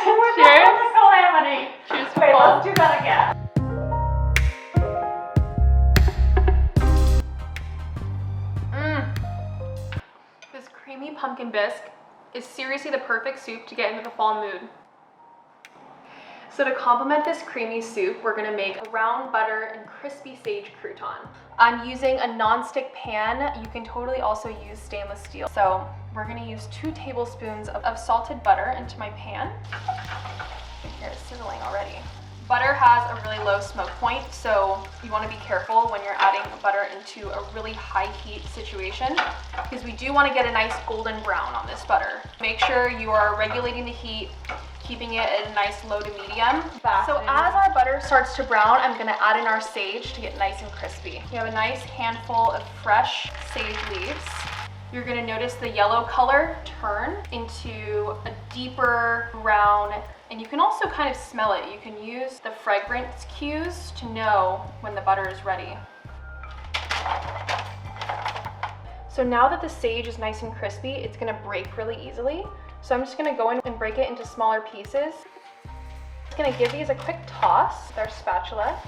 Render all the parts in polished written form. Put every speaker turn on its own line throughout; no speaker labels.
Cheers.
Calamity.
Cheers.
Wait, let's do that again.
This creamy pumpkin bisque is seriously the perfect soup to get into the fall mood. So to complement this creamy soup, we're gonna make a brown butter and crispy sage crouton. I'm using a non-stick pan. You can totally also use stainless steel. So we're gonna use 2 tablespoons of salted butter into my pan. Here it's sizzling already. Butter has a really low smoke point, so you want to be careful when you're adding butter into a really high heat situation, because we do want to get a nice golden brown on this butter. Make sure you are regulating the heat, keeping it at a nice low to medium. So as our butter starts to brown, I'm going to add in our sage to get nice and crispy. We have a nice handful of fresh sage leaves. You're going to notice the yellow color turn into a deeper brown, and you can also kind of smell it. You can use the fragrance cues to know when the butter is ready. So now that the sage is nice and crispy, it's going to break really easily. So I'm just going to go in and break it into smaller pieces. Just going to give these a quick toss with our spatula.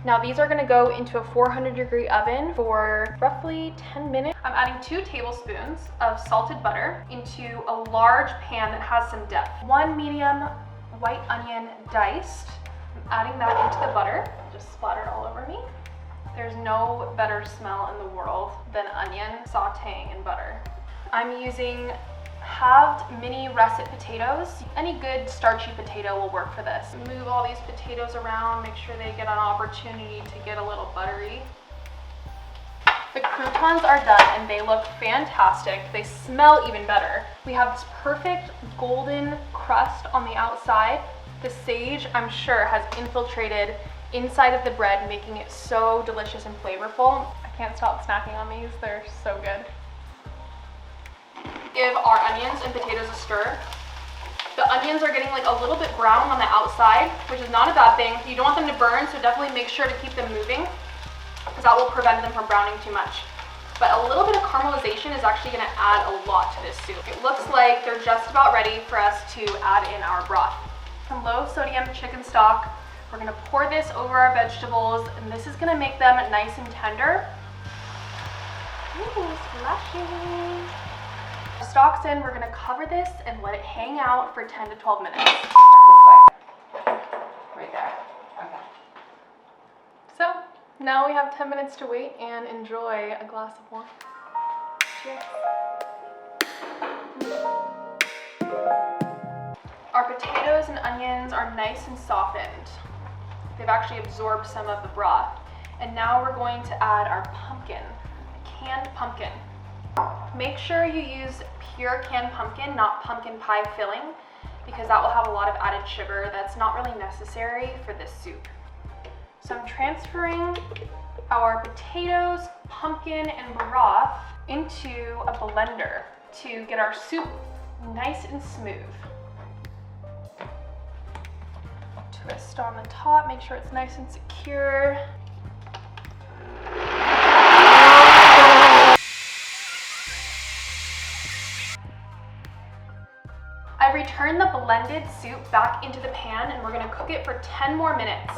Now these are going to go into a 400-degree oven for roughly 10 minutes. I'm adding 2 tablespoons of salted butter into a large pan that has some depth. 1 medium white onion diced. I'm adding that into the butter. Just splattered all over me. There's no better smell in the world than onion sauteing in butter. I'm using halved mini russet potatoes. Any good starchy potato will work for this. Move all these potatoes around, make sure they get an opportunity to get a little buttery. The croutons are done and they look fantastic. They smell even better. We have this perfect golden crust on the outside. The sage, I'm sure, has infiltrated inside of the bread, making it so delicious and flavorful. I can't stop snacking on these. They're so good. Give our onions and potatoes a stir. The onions are getting like a little bit brown on the outside, which is not a bad thing. You don't want them to burn, so definitely make sure to keep them moving, because that will prevent them from browning too much. But a little bit of caramelization is actually going to add a lot to this soup. It looks like they're just about ready for us to add in our broth. Some low sodium chicken stock. We're going to pour this over our vegetables, and this is going to make them nice and tender. Ooh, splashing. Stock's in, we're gonna cover this and let it hang out for 10 to 12 minutes.
This way. Right there. Okay.
So now we have 10 minutes to wait and enjoy a glass of wine. Cheers. Our potatoes and onions are nice and softened. They've actually absorbed some of the broth. And now we're going to add our pumpkin, canned pumpkin. Make sure you use pure canned pumpkin, not pumpkin pie filling, because that will have a lot of added sugar that's not really necessary for this soup. So I'm transferring our potatoes, pumpkin, and broth into a blender to get our soup nice and smooth. Twist on the top, make sure it's nice and secure. I've returned the blended soup back into the pan and we're going to cook it for 10 more minutes.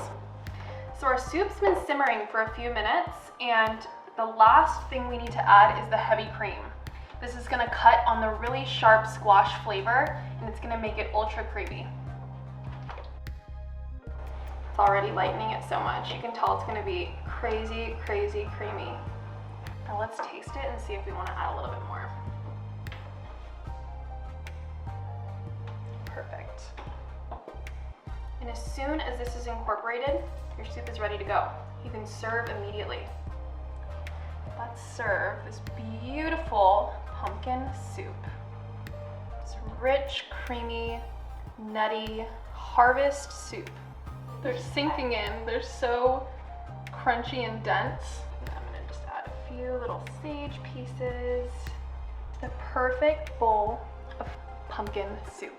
So our soup's been simmering for a few minutes, and the last thing we need to add is the heavy cream. This is going to cut on the really sharp squash flavor, and it's going to make it ultra creamy. It's already lightening it so much. You can tell it's going to be crazy, crazy creamy. Now let's taste it and see if we want to add a little bit more. Perfect. And as soon as this is incorporated, your soup is ready to go. You can serve immediately. Let's serve this beautiful pumpkin soup. It's rich, creamy, nutty harvest soup. They're sinking in. They're so crunchy and dense. And I'm gonna just add a few little sage pieces. The perfect bowl of pumpkin soup.